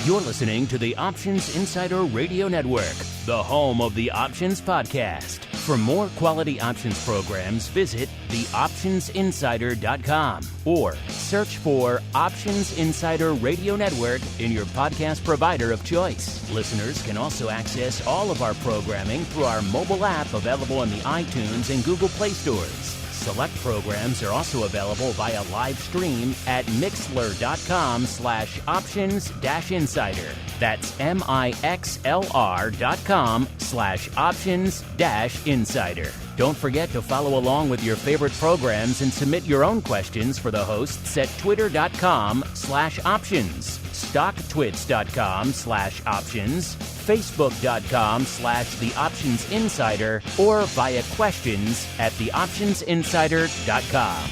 You're listening to the Options Insider Radio Network, the home of the Options Podcast. For more quality options programs, visit theoptionsinsider.com or search for Options Insider Radio Network in your podcast provider of choice. Listeners can also access all of our programming through our mobile app available in the iTunes and Google Play stores. Select programs are also available via live stream at mixlr.com/options-insider. That's mixlr.com/options-insider. Don't forget to follow along with your favorite programs and submit your own questions for the hosts at twitter.com/options, stocktwits.com/options, facebook.com/theoptionsinsider, or via questions at theoptionsinsider.com.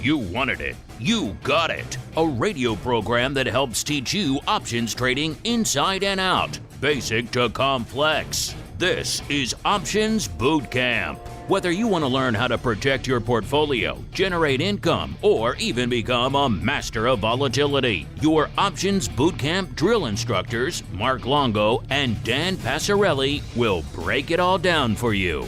You wanted it. You got it. A radio program that helps teach you options trading inside and out, basic to complex. This is Options Boot Camp. Whether you want to learn how to protect your portfolio, generate income, or even become a master of volatility, your Options Boot Camp drill instructors, Mark Longo and Dan Passarelli, will break it all down for you.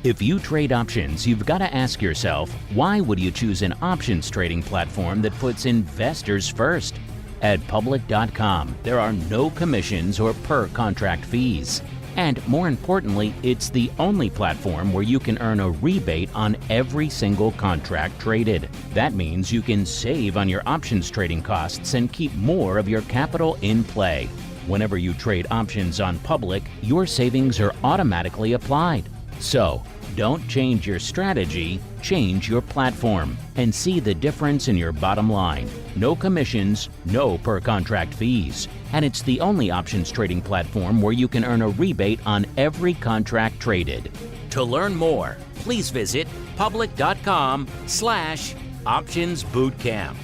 If you trade options, you've got to ask yourself, why would you choose an options trading platform that puts investors first? At public.com, there are no commissions or per contract fees. And more importantly, it's the only platform where you can earn a rebate on every single contract traded. That means you can save on your options trading costs and keep more of your capital in play. Whenever you trade options on Public, your savings are automatically applied. So, don't change your strategy, change your platform, and see the difference in your bottom line. No commissions, no per contract fees, and it's the only options trading platform where you can earn a rebate on every contract traded. To learn more, please visit public.com/optionsbootcamp.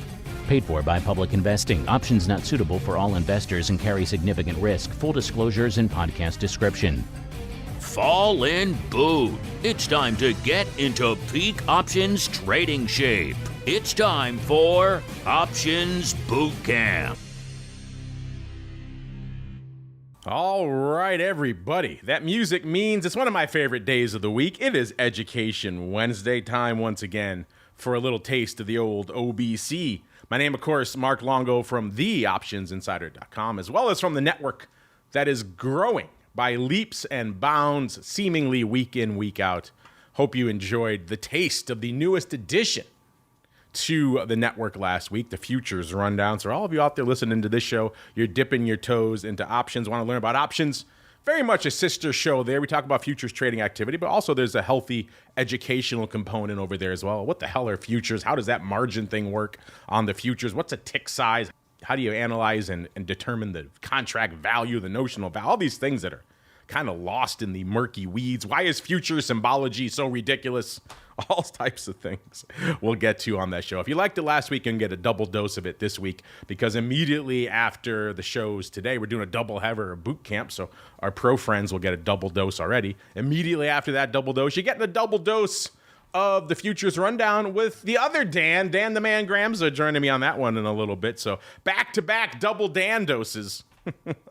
Paid for by Public Investing. Options not suitable for all investors and carry significant risk. Full disclosures in podcast description. Fall in boot. It's time to get into peak options trading shape. It's time for Options Boot Camp. All right, everybody. That music means it's one of my favorite days of the week. It is Education Wednesday time once again for a little taste of the old OBC. My name, of course, Mark Longo from theoptionsinsider.com, as well as from the network that is growing by leaps and bounds, seemingly week in, week out. Hope you enjoyed the taste of the newest addition to the network last week, the Futures Rundown. So all of you out there listening to this show, you're dipping your toes into options, want to learn about options. Very much a sister show there. We talk about futures trading activity, but also there's a healthy educational component over there as well. What the hell are futures? How does that margin thing work on the futures? What's a tick size? How do you analyze and determine the contract value, the notional value, all these things that are kind of lost in the murky weeds. Why is future symbology so ridiculous? All types of things we'll get to on that show. If you liked it last week, you can get a double dose of it this week, because immediately after the shows today, we're doing a double header of boot camp, so our pro friends will get a double dose already. Immediately after that double dose, you get the double dose of the Futures Rundown with the other Dan the Man Gramza, joining me on that one in a little bit. So back-to-back double Dan doses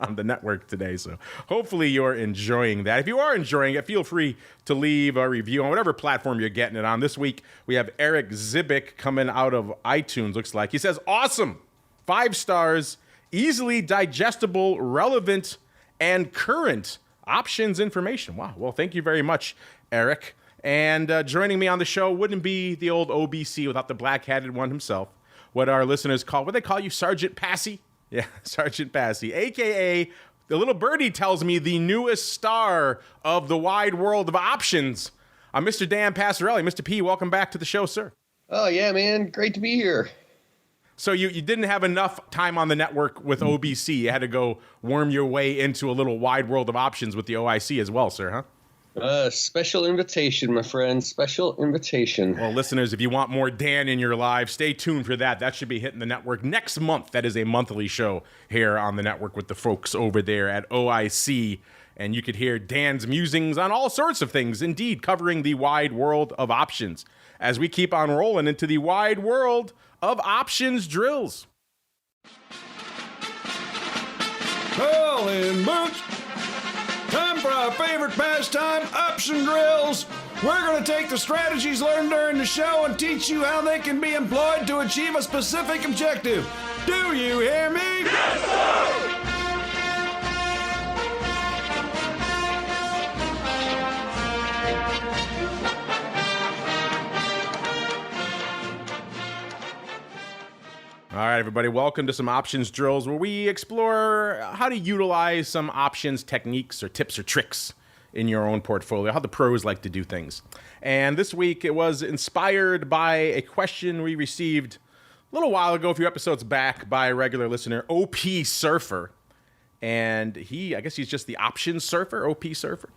on the network today. So hopefully you're enjoying that. If you are enjoying it, feel free to leave a review on whatever platform you're getting it on. This week, we have Eric Zibick coming out of iTunes, looks like. He says, awesome, 5 stars, easily digestible, relevant, and current options information. Wow. Well, thank you very much, Eric. And joining me on the show wouldn't be the old OBC without the black-hatted one himself. What our listeners call, what they call you, Sergeant Passy? Yeah, Sergeant Passy, a.k.a. the little birdie tells me the newest star of the wide world of options. Mr. Dan Passarelli. Mr. P, welcome back to the show, sir. Oh, yeah, man. Great to be here. So you didn't have enough time on the network with OBC. You had to go worm your way into a little wide world of options with the OIC as well, sir, huh? Special invitation, my friend. Special invitation. Well, listeners, if you want more Dan in your live, stay tuned for that. That should be hitting the network next month. That is a monthly show here on the network with the folks over there at OIC. And you could hear Dan's musings on all sorts of things, indeed, covering the wide world of options as we keep on rolling into the wide world of options drills. Holy mooch! Time for our favorite pastime, option drills. We're going to take the strategies learned during the show and teach you how they can be employed to achieve a specific objective. Do you hear me? Yes, sir! All right, everybody, welcome to some options drills where we explore how to utilize some options techniques or tips or tricks in your own portfolio, how the pros like to do things. And this week it was inspired by a question we received a little while ago, a few episodes back, by a regular listener, OP Surfer. And I guess he's just the options surfer, OP Surfer.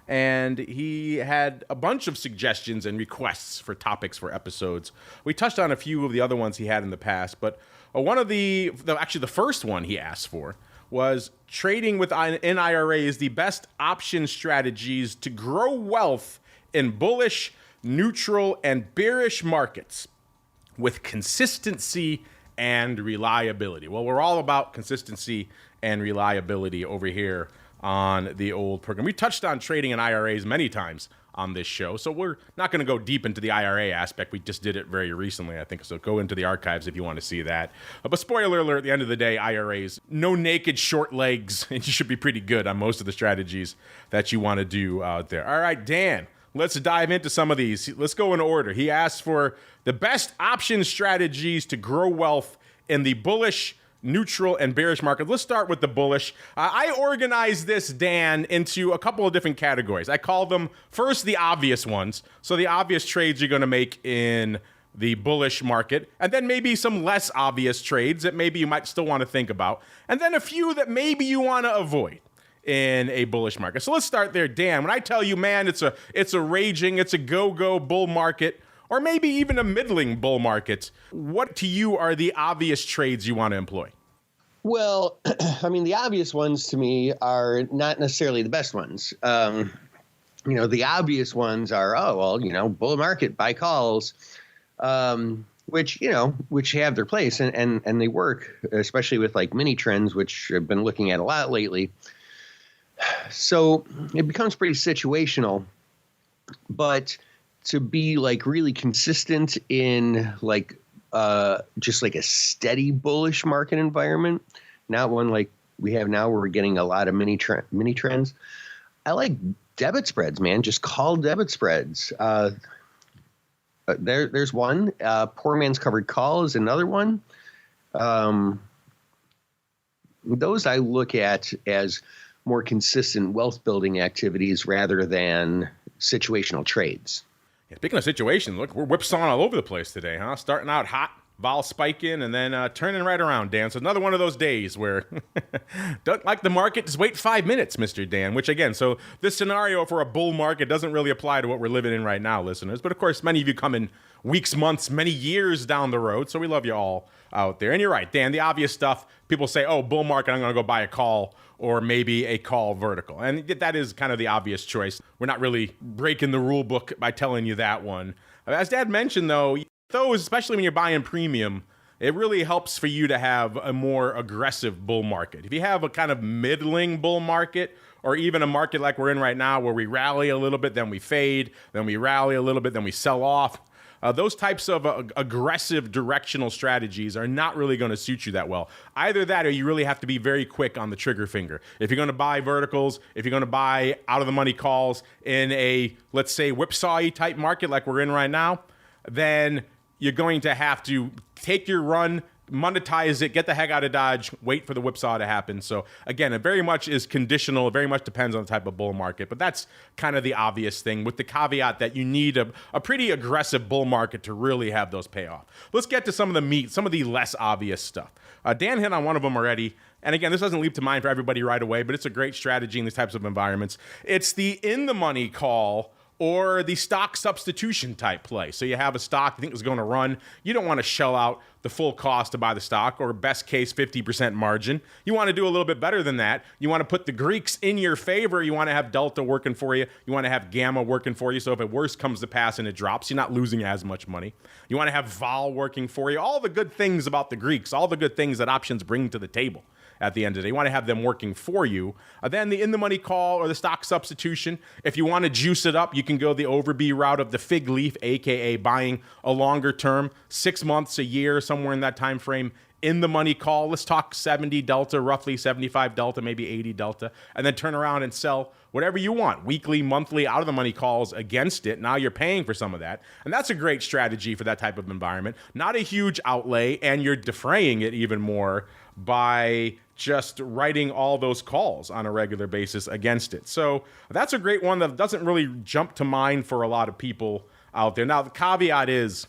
And he had a bunch of suggestions and requests for topics for episodes. We touched on a few of the other ones he had in the past, but one of the first one he asked for was trading in IRAs, the best option strategies to grow wealth in bullish, neutral, and bearish markets with consistency and reliability. Well, we're all about consistency and reliability over here on the old program. We touched on trading in IRAs many times on this show, so we're not going to go deep into the IRA aspect. We just did it very recently, I think, so go into the archives if you want to see that. But spoiler alert, at the end of the day, IRAs, no naked short legs, and you should be pretty good on most of the strategies that you want to do out there. All right, Dan, let's dive into some of these. Let's go in order. He asked for the best option strategies to grow wealth in the bullish, neutral, and bearish market. Let's start with the bullish. I organized this, Dan, into a couple of different categories. I call them first the obvious ones. So the obvious trades you're going to make in the bullish market, and then maybe some less obvious trades that maybe you might still want to think about, and then a few that maybe you want to avoid in a bullish market. So let's start there, Dan. When I tell you, man, it's a raging, it's a go-go bull market, or maybe even a middling bull market, what to you are the obvious trades you want to employ? Well, I mean, the obvious ones to me are not necessarily the best ones. The obvious ones are, bull market, buy calls, which have their place and they work, especially with like mini trends, which I've been looking at a lot lately. So it becomes pretty situational, but to be like really consistent in like just like a steady bullish market environment, not one like we have now where we're getting a lot of mini trends. I like debit spreads, man. Just call debit spreads. There's one. Poor man's covered call is another one. Those I look at as more consistent wealth building activities rather than situational trades. Yeah, speaking of situation, look, we're whipsawing all over the place today, huh? Starting out hot, vol spiking, and then turning right around, Dan. So another one of those days where don't like the market, just wait 5 minutes, Mr. Dan, which again, so this scenario for a bull market doesn't really apply to what we're living in right now, listeners. But of course, many of you come in weeks, months, many years down the road. So we love you all out there. And you're right, Dan, the obvious stuff, people say, oh, bull market, I'm going to go buy a call or maybe a call vertical. And that is kind of the obvious choice. We're not really breaking the rule book by telling you that one. As Dad mentioned, though, those, especially when you're buying premium, it really helps for you to have a more aggressive bull market. If you have a kind of middling bull market, or even a market like we're in right now where we rally a little bit, then we fade, then we rally a little bit, then we sell off, those types of aggressive directional strategies are not really going to suit you that well. Either that or you really have to be very quick on the trigger finger. If you're going to buy verticals, if you're going to buy out-of-the-money calls in a, let's say, whipsaw-y type market like we're in right now, then you're going to have to take your run, monetize it, get the heck out of Dodge, wait for the whipsaw to happen. So again, it very much is conditional. It very much depends on the type of bull market, but that's kind of the obvious thing, with the caveat that you need a pretty aggressive bull market to really have those pay off. Let's get to some of the meat, some of the less obvious stuff. Dan hit on one of them already. And again, this doesn't leap to mind for everybody right away, but it's a great strategy in these types of environments. It's the in the money call or the stock substitution type play. So you have a stock you think is going to run. You don't want to shell out the full cost to buy the stock, or best case 50% margin. You want to do a little bit better than that. You want to put the Greeks in your favor. You want to have delta working for you. You want to have gamma working for you. So if it worse comes to pass and it drops, you're not losing as much money. You want to have vol working for you. All the good things about the Greeks, all the good things that options bring to the table. At the end of the day, you want to have them working for you. Then the in-the-money call or the stock substitution. If you want to juice it up, you can go the overbee route of the fig leaf, aka buying a longer term, 6 months, a year, somewhere in that time frame. In the money call, let's talk 70 delta, roughly 75 delta, maybe 80 delta, and then turn around and sell whatever you want, weekly, monthly, out of the money calls against it. Now you're paying for some of that, and that's a great strategy for that type of environment. Not a huge outlay, and you're defraying it even more by just writing all those calls on a regular basis against it. So that's a great one that doesn't really jump to mind for a lot of people out there. Now, the caveat is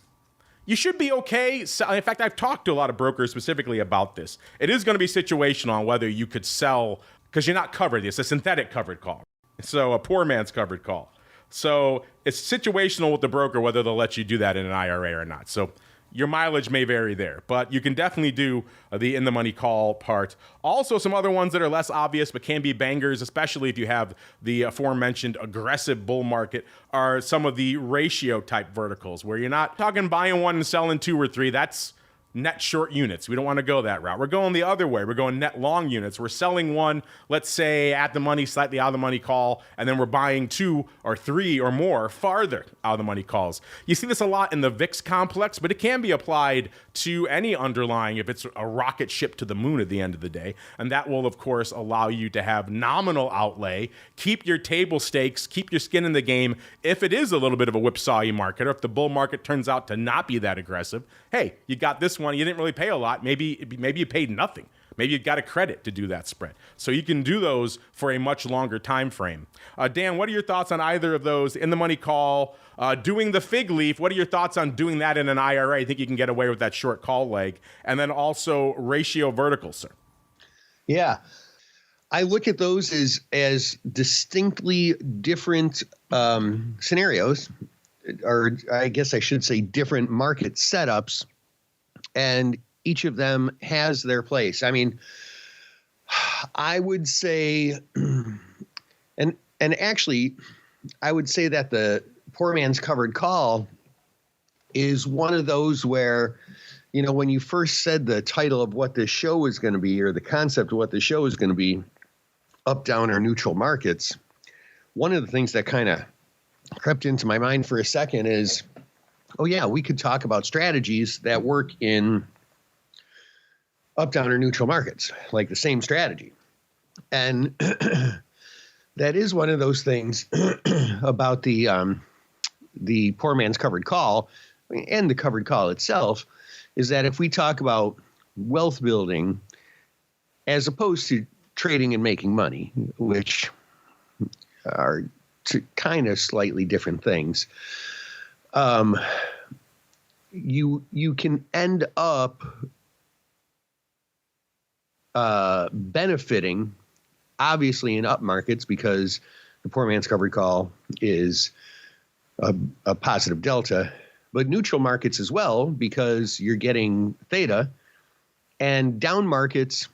you should be okay. In fact, I've talked to a lot of brokers specifically about this. It is going to be situational on whether you could sell, because you're not covered. It's a synthetic covered call. So a poor man's covered call. So it's situational with the broker whether they'll let you do that in an IRA or not. So your mileage may vary there, but you can definitely do the in-the-money call part. Also, some other ones that are less obvious but can be bangers, especially if you have the aforementioned aggressive bull market, are some of the ratio type verticals where you're not talking buying one and selling two or three. That's net short units. We don't want to go that route. We're going the other way. We're going net long units. We're selling one, let's say at the money, slightly out of the money call, and then we're buying two or three or more farther out of the money calls. You see this a lot in the VIX complex, but it can be applied to any underlying if it's a rocket ship to the moon at the end of the day. And that will, of course, allow you to have nominal outlay, keep your table stakes, keep your skin in the game. If it is a little bit of a whipsawy market, or if the bull market turns out to not be that aggressive, hey, you got this one. You didn't really pay a lot. Maybe you paid nothing. Maybe you got a credit to do that spread. So you can do those for a much longer time frame. Dan, what are your thoughts on either of those? In the money call, doing the fig leaf, what are your thoughts on doing that in an IRA? I think you can get away with that short call leg. And then also ratio vertical, sir. Yeah. I look at those as distinctly different scenarios, or I guess I should say different market setups. And each of them has their place. I mean, I would say, and actually, I would say that the poor man's covered call is one of those where, you know, when you first said the title of what this show is going to be, or the concept of what the show is going to be, up, down, or neutral markets, one of the things that kind of crept into my mind for a second is, oh yeah, we could talk about strategies that work in up, down, or neutral markets, like the same strategy. And that is one of those things about the poor man's covered call, and the covered call itself, is that if we talk about wealth building as opposed to trading and making money, which are kind of slightly different things, you can end up benefiting, obviously, in up markets, because the poor man's covered call is a positive delta, but neutral markets as well, because you're getting theta. And down markets,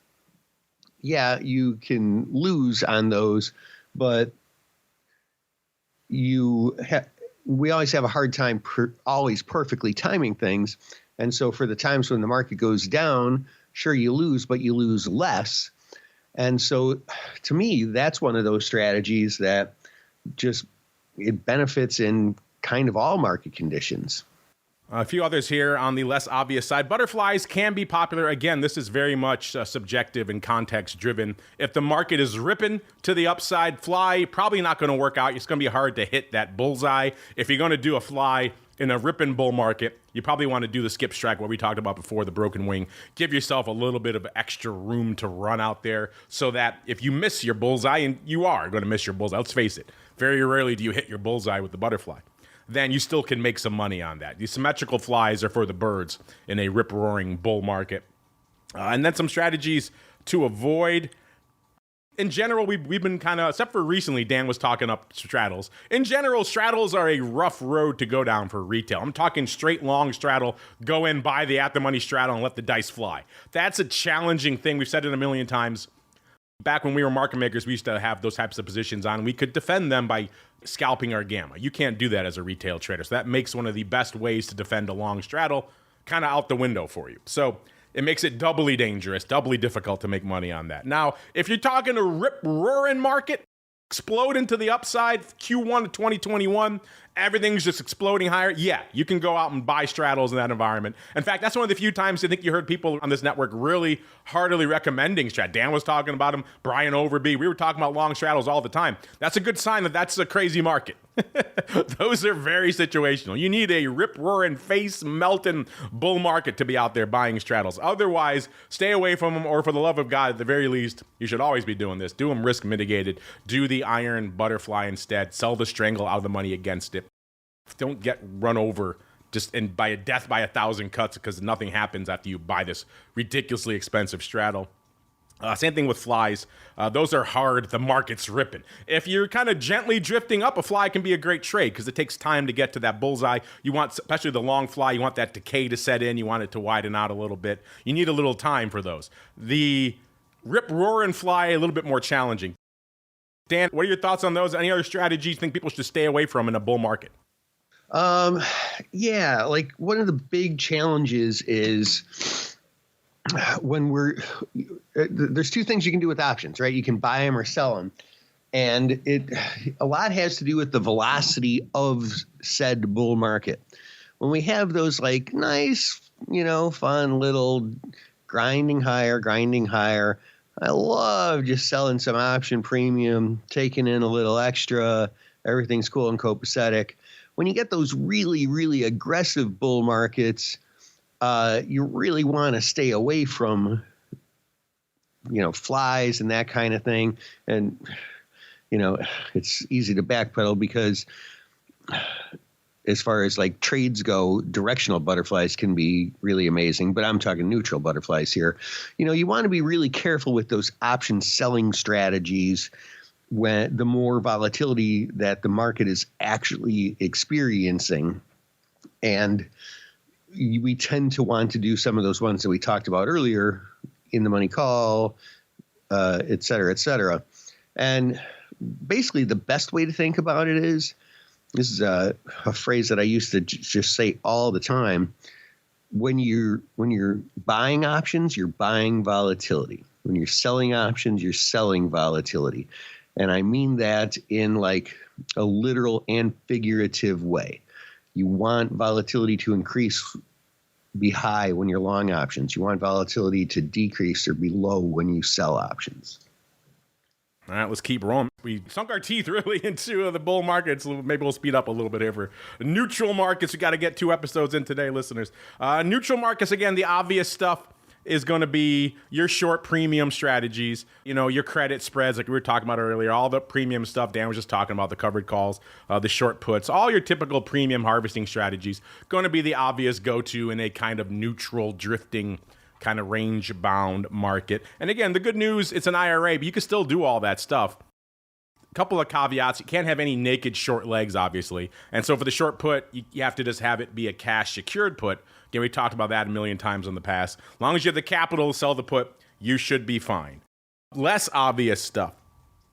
yeah, you can lose on those, but we always have a hard time always perfectly timing things. And so for the times when the market goes down, sure, you lose, but you lose less. And so to me, that's one of those strategies that just, it benefits in kind of all market conditions. A few others here on the less obvious side. Butterflies can be popular. Again, this is very much subjective and context driven. If the market is ripping to the upside, fly probably not going to work out. It's going to be hard to hit that bullseye. If you're going to do a fly in a ripping bull market, you probably want to do the skip strike, what we talked about before, the broken wing. Give yourself a little bit of extra room to run out there so that if you miss your bullseye, and you are going to miss your bullseye, let's face it, very rarely do you hit your bullseye with the butterfly, then you still can make some money on that. These symmetrical flies are for the birds in a rip-roaring bull market. And then some strategies to avoid. In general, we've been kind of, except for recently, Dan was talking up straddles. In general, straddles are a rough road to go down for retail. I'm talking straight long straddle, go in, buy the at-the-money straddle, and let the dice fly. That's a challenging thing. We've said it a million times. Back when we were market makers, we used to have those types of positions on. We could defend them by scalping our gamma. You can't do that as a retail trader. So that makes one of the best ways to defend a long straddle kind of out the window for you. So it makes it doubly dangerous, doubly difficult to make money on that. Now, if you're talking a rip-roaring market, explode into the upside, Q1 of 2021, everything's just exploding higher, yeah, you can go out and buy straddles in that environment. In fact, that's one of the few times I think you heard people on this network really heartily recommending straddles. Dan was talking about them, Brian Overby, we were talking about long straddles all the time. That's a good sign that that's a crazy market. Those are very situational. You need a rip-roaring, face-melting bull market to be out there buying straddles. Otherwise, stay away from them, or for the love of God, at the very least, you should always be doing this. Do them risk mitigated. Do the iron butterfly instead. Sell the strangle out of the money against it. Don't get run over just by a death by 1,000 cuts because nothing happens after you buy this ridiculously expensive straddle. Same thing with flies. Those are hard. The market's ripping. If you're kind of gently drifting up, a fly can be a great trade because it takes time to get to that bullseye. You want, especially the long fly, you want that decay to set in. You want it to widen out a little bit. You need a little time for those. The rip-roaring fly, a little bit more challenging. Dan, what are your thoughts on those? Any other strategies you think people should stay away from in a bull market? Yeah, like one of the big challenges is when there's two things you can do with options, right? You can buy them or sell them. And a lot has to do with the velocity of said bull market. When we have those like nice, fun little grinding higher, I love just selling some option premium, taking in a little extra, everything's cool and copacetic. When you get those really, really aggressive bull markets, you really want to stay away from, flies and that kind of thing. And, it's easy to backpedal because as far as like trades go, directional butterflies can be really amazing, but I'm talking neutral butterflies here. You want to be really careful with those option selling strategies when the more volatility that the market is actually experiencing. And we tend to want to do some of those ones that we talked about earlier, in the money call, et cetera, et cetera. And basically the best way to think about it is, this is a phrase that I used to just say all the time. When you're buying options, you're buying volatility. When you're selling options, you're selling volatility. And I mean that in like a literal and figurative way. You want volatility to increase, be high when you're long options. You want volatility to decrease or be low when you sell options. All right, let's keep rolling. We sunk our teeth really into the bull markets. Maybe we'll speed up a little bit here for neutral markets. We got to get 2 episodes in today, listeners. Neutral markets, again, the obvious stuff is going to be your short premium strategies, your credit spreads like we were talking about earlier, all the premium stuff. Dan was just talking about the covered calls, the short puts, all your typical premium harvesting strategies going to be the obvious go-to in a kind of neutral drifting kind of range bound market. And again, the good news, it's an IRA, but you can still do all that stuff. A couple of caveats. You can't have any naked short legs, obviously. And so for the short put, you have to just have it be a cash secured put. Again, we talked about that a million times in the past. As long as you have the capital to sell the put, you should be fine. Less obvious stuff.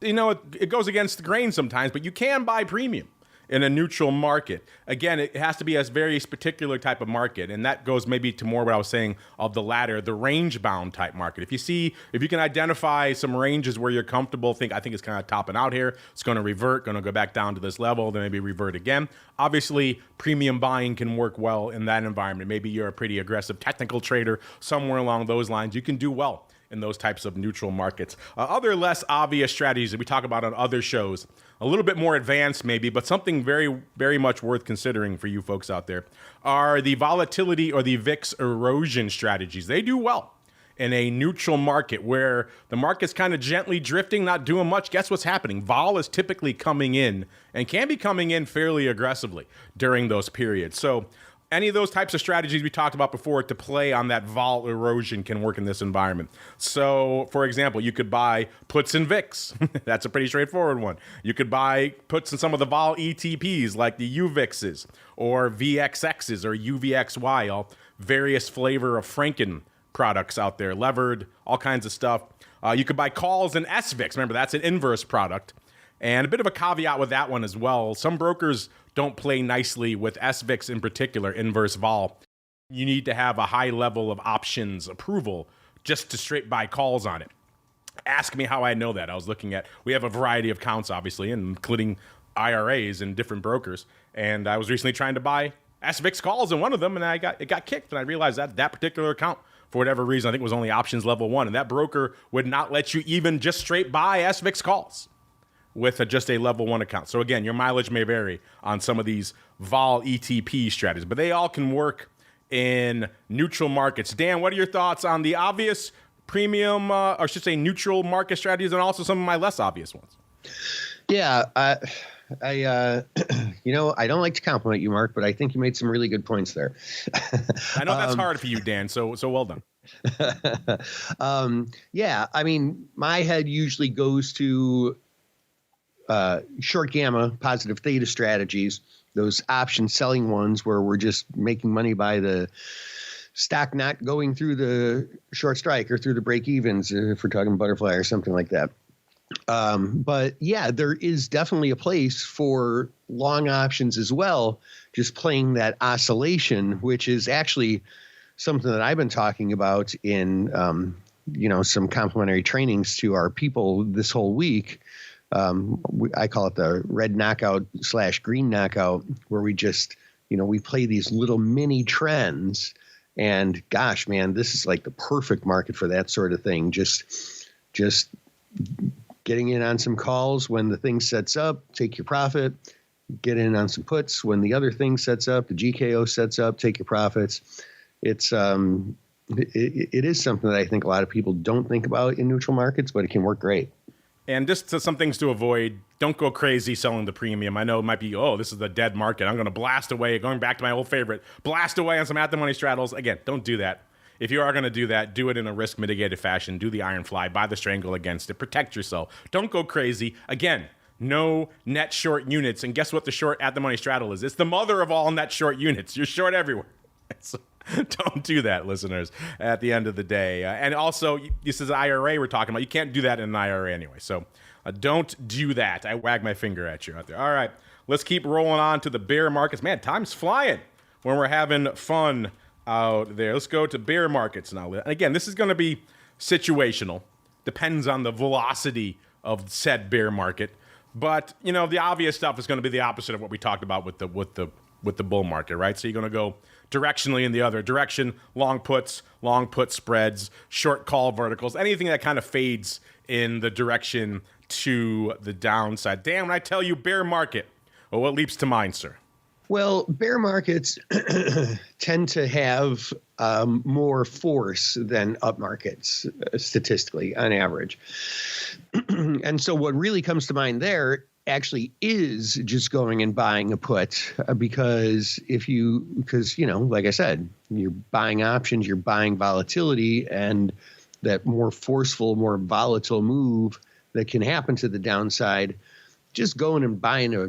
It goes against the grain sometimes, but you can buy premium. in a neutral market. Again, it has to be a very particular type of market, and that goes maybe to more what I was saying of the latter, the range-bound type market. If you can identify some ranges where you're comfortable, I think it's kind of topping out here. It's going to revert, going to go back down to this level, then maybe revert again. Obviously, premium buying can work well in that environment. Maybe you're a pretty aggressive technical trader, somewhere along those lines. You can do well in those types of neutral markets. Other less obvious strategies that we talk about on other shows, a little bit more advanced maybe, but something very, very much worth considering for you folks out there, are the volatility or the VIX erosion strategies. They do well in a neutral market where the market's kind of gently drifting, not doing much. Guess what's happening? Vol is typically coming in and can be coming in fairly aggressively during those periods. So any of those types of strategies we talked about before to play on that vol erosion can work in this environment. So, for example, you could buy puts in VIX. That's a pretty straightforward one. You could buy puts in some of the vol ETPs like the UVIXs or VXXs or UVXY, all various flavor of Franken products out there, levered, all kinds of stuff. You could buy calls in SVIX. Remember, that's an inverse product. And a bit of a caveat with that one as well. Some brokers don't play nicely with SVIX in particular, inverse vol. You need to have a high level of options approval just to straight buy calls on it. Ask me how I know that. I was looking at, we have a variety of accounts, obviously, including IRAs and different brokers. And I was recently trying to buy SVIX calls in one of them, and it got kicked. And I realized that particular account, for whatever reason, I think it was only options level 1. And that broker would not let you even just straight buy SVIX calls with just a level 1 account. So again, your mileage may vary on some of these vol ETP strategies, but they all can work in neutral markets. Dan, what are your thoughts on the obvious premium, or I should say neutral market strategies, and also some of my less obvious ones? Yeah, I I don't like to compliment you, Mark, but I think you made some really good points there. I know that's hard for you, Dan, so well done. Yeah, I mean, my head usually goes to short gamma, positive theta strategies, those option selling ones where we're just making money by the stock not going through the short strike or through the break evens, if we're talking butterfly or something like that. But yeah, there is definitely a place for long options as well, just playing that oscillation, which is actually something that I've been talking about in, some complimentary trainings to our people this whole week. I call it the red knockout / green knockout, where we just, we play these little mini trends, and gosh, man, this is like the perfect market for that sort of thing. Just getting in on some calls when the thing sets up, take your profit, get in on some puts when the other thing sets up, the GKO sets up, take your profits. It's, it is something that I think a lot of people don't think about in neutral markets, but it can work great. And just some things to avoid, don't go crazy selling the premium. I know it might be, this is the dead market. I'm going to blast away, going back to my old favorite, blast away on some at-the-money straddles. Again, don't do that. If you are going to do that, do it in a risk-mitigated fashion. Do the iron fly, buy the strangle against it, protect yourself. Don't go crazy. Again, no net short units. And guess what the short at-the-money straddle is? It's the mother of all net short units. You're short everywhere. So don't do that, listeners, at the end of the day. And also, this is IRA we're talking about. You can't do that in an IRA anyway. So don't do that. I wag my finger at you out there. All right, let's keep rolling on to the bear markets. Man, time's flying when we're having fun out there. Let's go to bear markets now. And again, this is going to be situational. Depends on the velocity of said bear market. But, the obvious stuff is going to be the opposite of what we talked about with the bull market, right? So you're going to go directionally in the other direction, long put spreads, short call verticals, anything that kind of fades in the direction to the downside. Dan, when I tell you bear market, well, what leaps to mind, sir? Well, bear markets tend to have more force than up markets, statistically, on average. And so what really comes to mind there actually is just going and buying a put, because like I said, you're buying options, you're buying volatility, and that more forceful, more volatile move that can happen to the downside, just going and buying a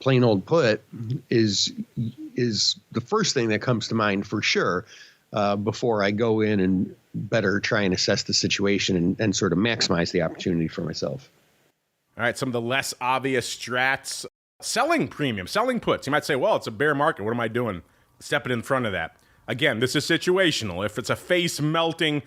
plain old put is the first thing that comes to mind for sure, before I go in and better try and assess the situation and sort of maximize the opportunity for myself. All right, some of the less obvious strats. selling premium, selling puts. You might say, well, it's a bear market. What am I doing? Stepping in front of that. Again, this is situational. If it's a face melting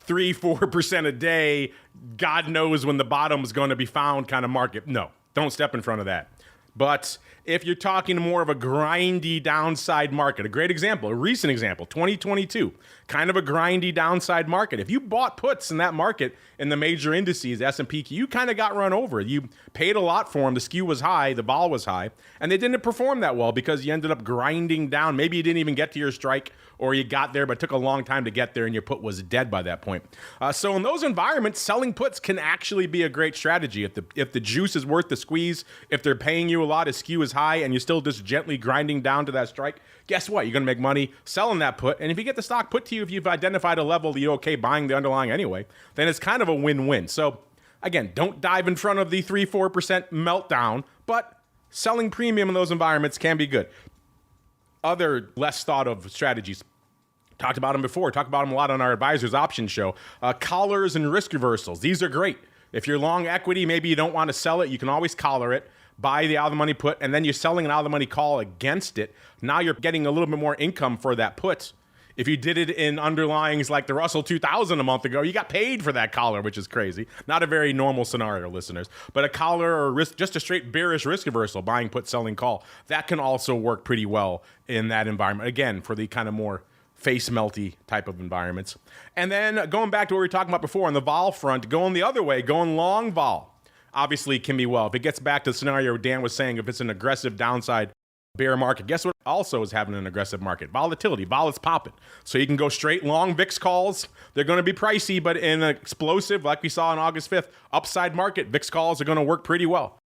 3-4% a day, God knows when the bottom is going to be found kind of market. No, don't step in front of that. But if you're talking more of a grindy downside market, a great example, a recent example, 2022, kind of a grindy downside market. If you bought puts in that market in the major indices, S&P, you kind of got run over. You paid a lot for them. The skew was high, the vol was high, and they didn't perform that well because you ended up grinding down. Maybe you didn't even get to your strike, or you got there but took a long time to get there and your put was dead by that point. So in those environments, selling puts can actually be a great strategy. If the juice is worth the squeeze, if they're paying you a lot, a skew is high, and you're still just gently grinding down to that strike, guess what? You're going to make money selling that put. And if you get the stock put to you, if you've identified a level that you're okay buying the underlying anyway, then it's kind of a win-win. So again, don't dive in front of the 3-4% meltdown, but selling premium in those environments can be good. Other less thought of strategies, talked about them before, talked about them a lot on our Advisors Option Show. Collars and risk reversals. These are great. If you're long equity, maybe you don't want to sell it, you can always collar it, buy the out-of-the-money put, and then you're selling an out-of-the-money call against it. Now you're getting a little bit more income for that put. If you did it in underlyings like the Russell 2000 a month ago, you got paid for that collar, which is crazy. Not a very normal scenario, listeners. But a collar or risk, just a straight bearish risk reversal, buying put, selling call, that can also work pretty well in that environment. Again, for the kind of more face melty type of environments. And then going back to what we were talking about before on the vol front, going the other way, going long vol, obviously can be well. If it gets back to the scenario Dan was saying, if it's an aggressive downside bear market, guess what also is having an aggressive market? Volatility. Vol is popping. So you can go straight long VIX calls. They're going to be pricey, but in an explosive, like we saw on August 5th, upside market, VIX calls are going to work pretty well.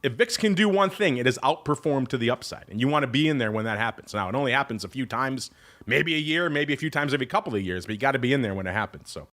If VIX can do one thing, it is outperform to the upside. And you want to be in there when that happens. Now, it only happens a few times, maybe a year, maybe a few times every couple of years, but you got to be in there when it happens. So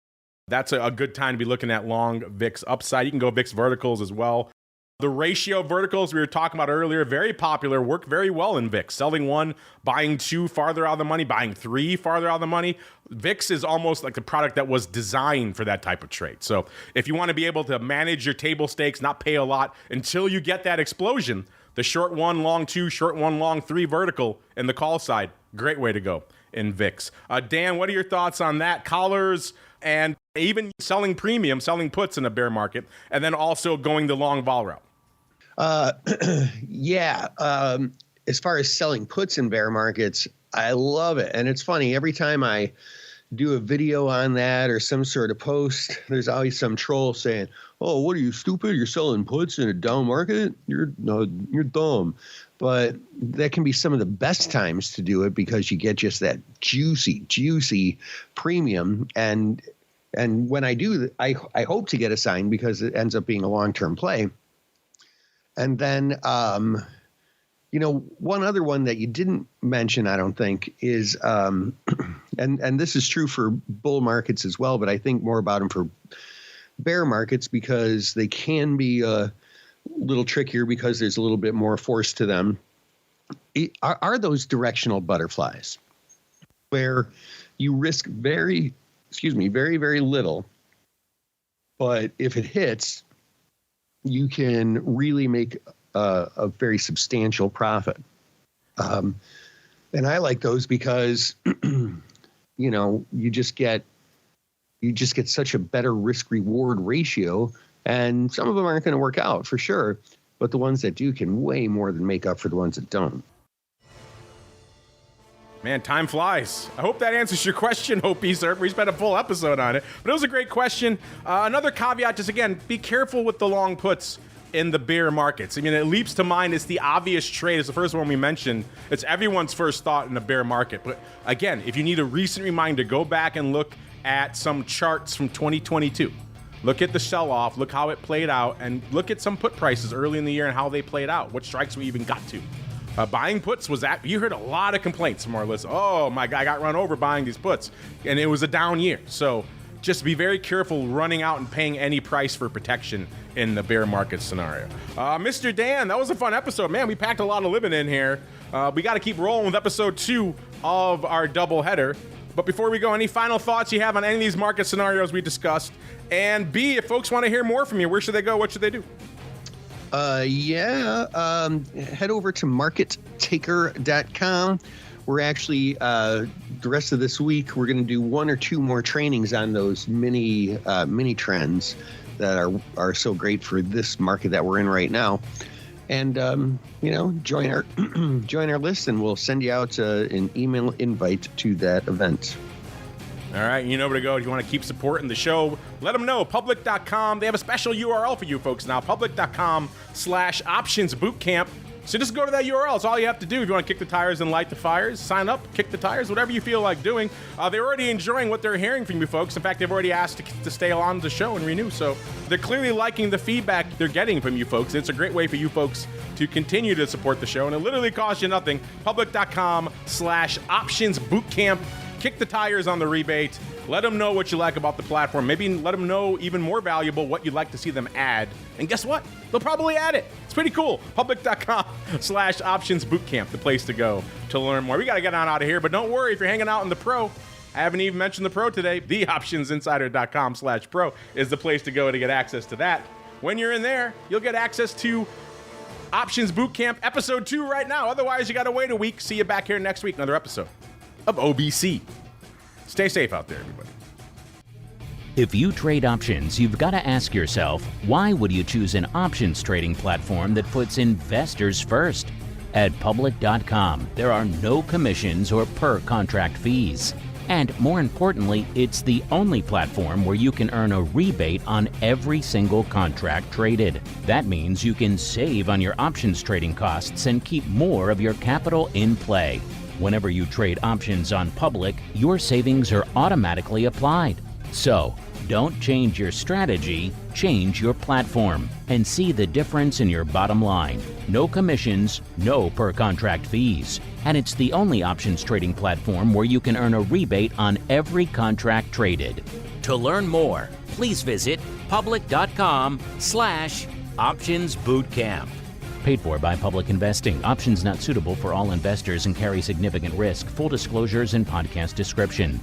that's a good time to be looking at long VIX upside. You can go VIX verticals as well. The ratio verticals we were talking about earlier, very popular, work very well in VIX. Selling 1, buying 2 farther out of the money, buying 3 farther out of the money. VIX is almost like the product that was designed for that type of trade. So if you want to be able to manage your table stakes, not pay a lot until you get that explosion, the short 1, long 2, short 1, long 3 vertical in the call side, great way to go in VIX. Dan, what are your thoughts on that? Collars and even selling premium, selling puts in a bear market, and then also going the long vol route. Yeah. As far as selling puts in bear markets, I love it. And it's funny, every time I do a video on that or some sort of post, there's always some troll saying, oh, what are you, stupid? You're selling puts in a down market? You're dumb. But that can be some of the best times to do it because you get just that juicy premium. And when I do, I hope to get a sign because it ends up being a long-term play. And then, one other one that you didn't mention, I don't think, is, and this is true for bull markets as well, but I think more about them for bear markets because they can be a little trickier because there's a little bit more force to them. Are those directional butterflies where you risk very, very little, but if it hits, you can really make a very substantial profit. And I like those because, you just get such a better risk reward ratio, and some of them aren't going to work out for sure, but the ones that do can way more than make up for the ones that don't. Man, time flies. I hope that answers your question, Hopi Surfer. We spent a full episode on it, but it was a great question. Another caveat, just again, be careful with the long puts in the bear markets. I mean, it leaps to mind. It's the obvious trade. It's the first one we mentioned. It's everyone's first thought in a bear market. But again, if you need a recent reminder, go back and look at some charts from 2022. Look at the sell-off, look how it played out, and look at some put prices early in the year and how they played out, what strikes we even got to. Buying puts was that you heard a lot of complaints from our listeners. Oh my God, I got run over buying these puts, and it was a down year. So just be very careful running out and paying any price for protection in the bear market scenario. Mr. Dan, that was a fun episode. Man, we packed a lot of living in here. We got to keep rolling with episode 2 of our doubleheader. But before we go, any final thoughts you have on any of these market scenarios we discussed? And B, if folks want to hear more from you, where should they go? What should they do? Head over to markettaker.com. We're actually, the rest of this week, we're going to do 1 or 2 more trainings on those mini trends that are so great for this market that we're in right now. And, join our list, and we'll send you out an email invite to that event. All right, you know where to go if you want to keep supporting the show. Let them know. Public.com. They have a special URL for you folks now. Public.com/optionsbootcamp. So just go to that URL. It's all you have to do if you want to kick the tires and light the fires. Sign up, kick the tires, whatever you feel like doing. They're already enjoying what they're hearing from you folks. In fact, they've already asked to stay on the show and renew. So they're clearly liking the feedback they're getting from you folks. It's a great way for you folks to continue to support the show. And it literally costs you nothing. Public.com/optionsbootcamp. Kick the tires on the rebate. Let them know what you like about the platform. Maybe let them know, even more valuable, what you'd like to see them add. And guess what? They'll probably add it. It's pretty cool. Public.com/optionsbootcamp, the place to go to learn more. We got to get on out of here, but don't worry if you're hanging out in the pro. I haven't even mentioned the pro today. TheOptionsInsider.com/pro is the place to go to get access to that. When you're in there, you'll get access to Options Bootcamp Episode 2 right now. Otherwise, you got to wait a week. See you back here next week, another episode of OBC. Stay safe out there, everybody. If you trade options, you've got to ask yourself, why would you choose an options trading platform that puts investors first? At Public.com, there are no commissions or per contract fees. And more importantly, it's the only platform where you can earn a rebate on every single contract traded. That means you can save on your options trading costs and keep more of your capital in play. Whenever you trade options on Public, your savings are automatically applied. So, don't change your strategy, change your platform, and see the difference in your bottom line. No commissions, no per contract fees. And it's the only options trading platform where you can earn a rebate on every contract traded. To learn more, please visit public.com/optionsbootcamp. Paid for by Public Investing. Options not suitable for all investors and carry significant risk. Full disclosures in podcast description.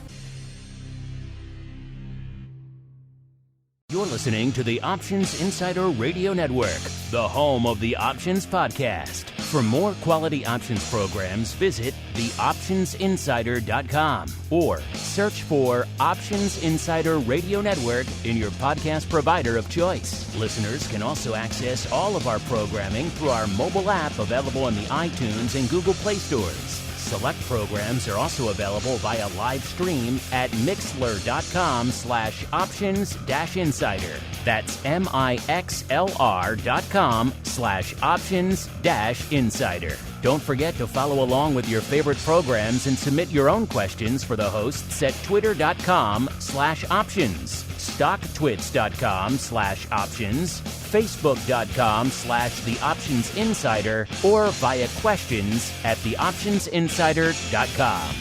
You're listening to the Options Insider Radio Network, the home of the Options Podcast. For more quality options programs, visit theoptionsinsider.com or search for Options Insider Radio Network in your podcast provider of choice. Listeners can also access all of our programming through our mobile app available in the iTunes and Google Play stores. Select programs are also available via live stream at mixlr.com/options-insider. That's mixlr.com/options-insider. Don't forget to follow along with your favorite programs and submit your own questions for the hosts at twitter.com/options, stocktwits.com/options, facebook.com/theoptionsinsider, or via questions at theoptionsinsider.com.